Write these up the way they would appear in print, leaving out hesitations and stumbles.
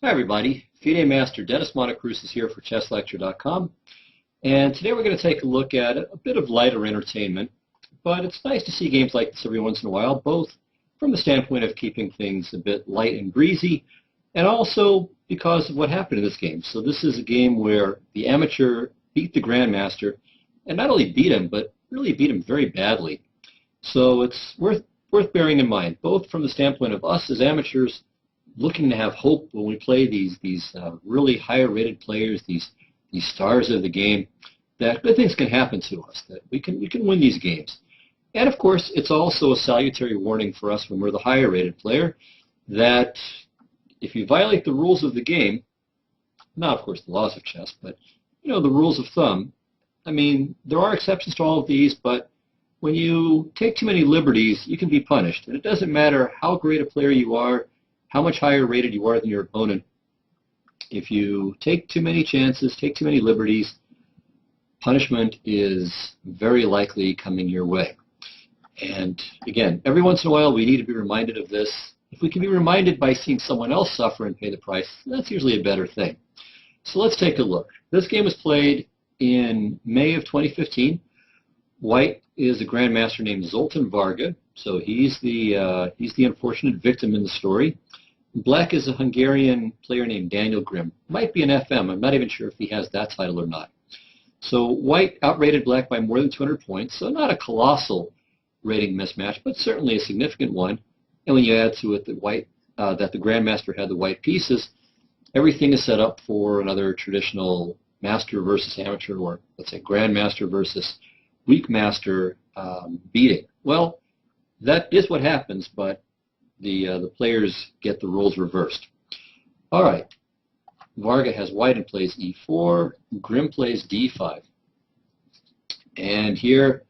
Hi everybody, FIDE Master Dennis Monokroussos here for ChessLecture.com, and today we're going to take a look at a bit of lighter entertainment, but it's nice to see games like this every once in a while, both from the standpoint of keeping things a bit light and breezy, and also because of what happened in this game. So this is a game where the amateur beat the grandmaster, and not only beat him, but really beat him very badly. So it's worth bearing in mind, both from the standpoint of us as amateurs looking to have hope when we play these really higher rated players, these stars of the game, that good things can happen to us, that we can win these games. And of course, it's also a salutary warning for us when we're the higher rated player that if you violate the rules of the game, not of course the laws of chess, but the rules of thumb, I mean, there are exceptions to all of these, but when you take too many liberties, you can be punished. And it doesn't matter how great a player you are, how much higher rated you are than your opponent. If you take too many chances, take too many liberties, punishment is very likely coming your way. And again, every once in a while we need to be reminded of this. If we can be reminded by seeing someone else suffer and pay the price, that's usually a better thing. So let's take a look. This game was played in May of 2015. White is a grandmaster named Zoltan Varga, so he's the unfortunate victim in the story. Black is a Hungarian player named Daniel Grimm. Might be an FM. I'm not even sure if he has that title or not. So White outrated Black by more than 200 points, so not a colossal rating mismatch, but certainly a significant one. And when you add to it that that the grandmaster had the white pieces, everything is set up for another traditional master versus amateur, or let's say grandmaster versus weak master beating. Well, that is what happens, but the players get the rules reversed. All right, Varga has white and plays e4. Grimm plays d5. And here,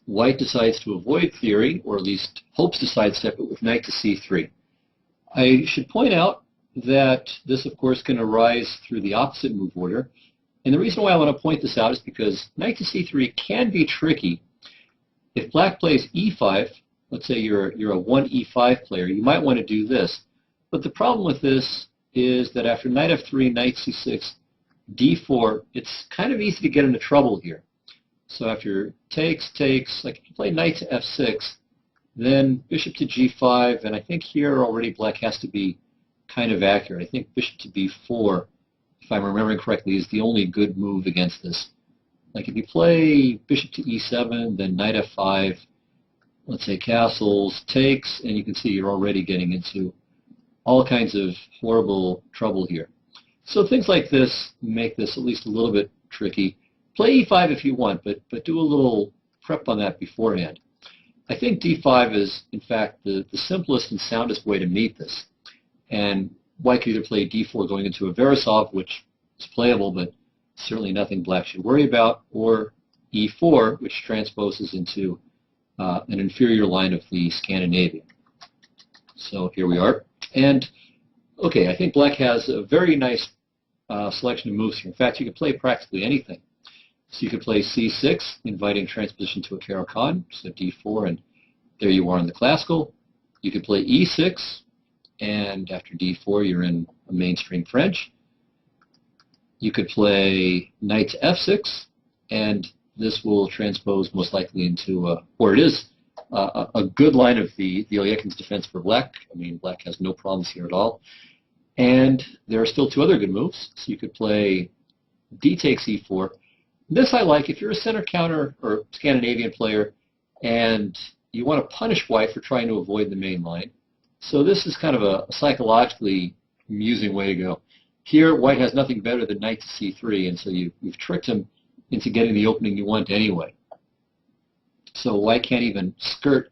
white decides to avoid theory, or at least hopes to sidestep it with knight to c3. I should point out that this, of course, can arise through the opposite move order. And the reason why I want to point this out is because knight to c3 can be tricky. If Black plays e5, let's say you're a 1 e5 player, you might want to do this. But the problem with this is that after knight f3, knight c6, d4, it's kind of easy to get into trouble here. So after takes, like if you play knight to f6, then bishop to g5, and I think here already Black has to be kind of accurate. I think bishop to b4, if I'm remembering correctly, is the only good move against this. Like if you play bishop to e7, then knight f5, let's say castles, takes, and you can see you're already getting into all kinds of horrible trouble here. So things like this make this at least a little bit tricky. Play e5 if you want, but do a little prep on that beforehand. I think d5 is, in fact, the simplest and soundest way to meet this. And White could either play d4 going into a Veresov, which is playable, but certainly nothing Black should worry about, or e4, which transposes into an inferior line of the Scandinavian. So here we are. And, okay, I think Black has a very nice selection of moves here. In fact, you can play practically anything. So you could play c6, inviting transposition to a Caro-Kann, so d4, and there you are in the classical. You could play e6, and after d4, you're in a mainstream French. You could play knight to f6, and this will transpose most likely into, or it is, a good line of the Ilyekin's defense for Black. I mean, Black has no problems here at all. And there are still two other good moves. So you could play d takes e4. This I like if you're a center counter or Scandinavian player and you want to punish White for trying to avoid the main line. So this is kind of a psychologically amusing way to go. Here, White has nothing better than knight to c3, and so you've tricked him into getting the opening you want anyway. So White can't even skirt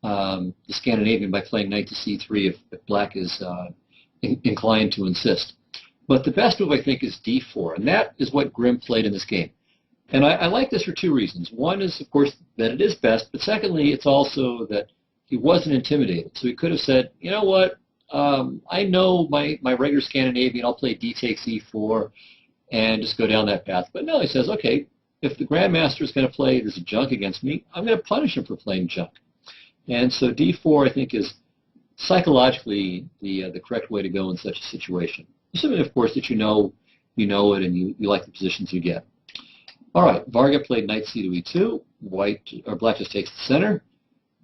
the Scandinavian by playing knight to c3 if Black is inclined to insist. But the best move, I think, is d4, and that is what Grimm played in this game. And I like this for two reasons. One is, of course, that it is best, but secondly, it's also that he wasn't intimidated. So he could have said, you know what, I know my regular Scandinavian, I'll play d takes e4 and just go down that path. But no, he says, okay, if the grandmaster is going to play this junk against me, I'm going to punish him for playing junk. And so d4, I think, is psychologically the correct way to go in such a situation. assuming, of course, that you know it and you like the positions you get. All right, Varga played knight c to e2. Black just takes the center.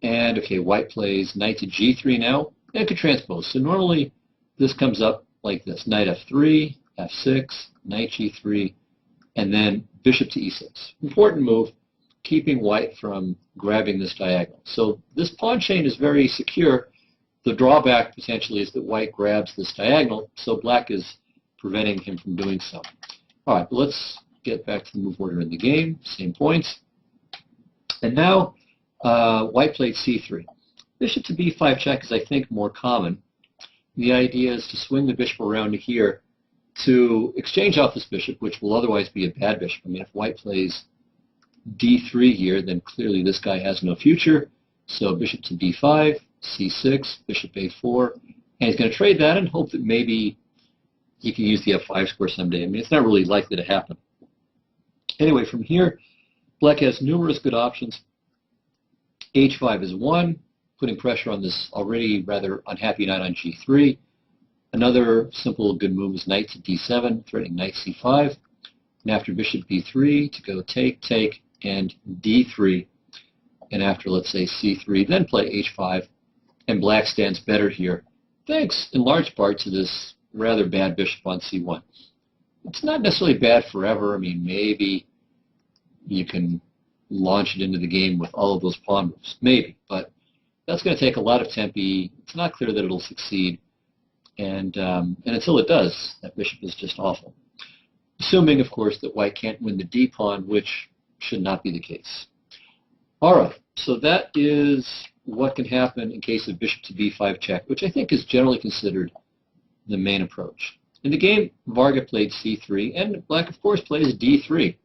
And, okay, white plays knight to g3 now, and could transpose. So normally this comes up like this: knight f3, f6, knight g3, and then bishop to e6. Important move, keeping white from grabbing this diagonal. So this pawn chain is very secure. The drawback potentially is that white grabs this diagonal, so black is preventing him from doing so. All right, let's get back to the move order in the game, same points. And now white played c3. Bishop to b5 check is, I think, more common. The idea is to swing the bishop around to here to exchange off this bishop, which will otherwise be a bad bishop. I mean, if white plays d3 here, then clearly this guy has no future. So bishop to b5, c6, bishop a4, and he's going to trade that and hope that maybe he can use the f5 square someday. I mean, it's not really likely to happen. Anyway, from here, black has numerous good options. h5 is one, putting pressure on this already rather unhappy knight on g3. Another simple good move is knight to d7, threatening knight c5. And after bishop b3, to go take, take, and d3. And after, let's say, c3, then play h5. And black stands better here, thanks in large part to this rather bad bishop on c1. It's not necessarily bad forever. I mean, maybe you can launch it into the game with all of those pawn moves, maybe. But that's going to take a lot of tempi. It's not clear that it'll succeed. And until it does, that bishop is just awful. Assuming, of course, that white can't win the d-pawn, which should not be the case. All right, so that is what can happen in case of bishop to b5 check, which I think is generally considered the main approach. In the game, Varga played c3, and black, of course, plays d3,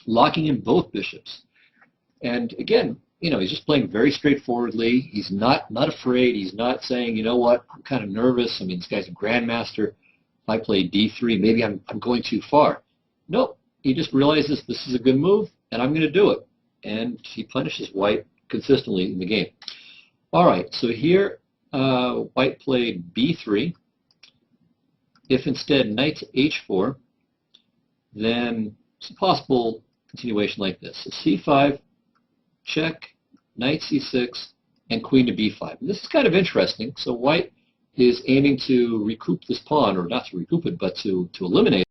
locking in both bishops. And again, you know, he's just playing very straightforwardly. He's not afraid. He's not saying, you know what, I'm kind of nervous. I mean, this guy's a grandmaster. If I play d3, maybe I'm going too far. Nope. He just realizes this is a good move, and I'm going to do it. And he punishes white consistently in the game. All right, so here white played b3. If instead knight to h4, then it's a possible continuation like this. So c5, check, knight c6, and queen to b5. And this is kind of interesting. So white is aiming to recoup this pawn, or not to recoup it, but to eliminate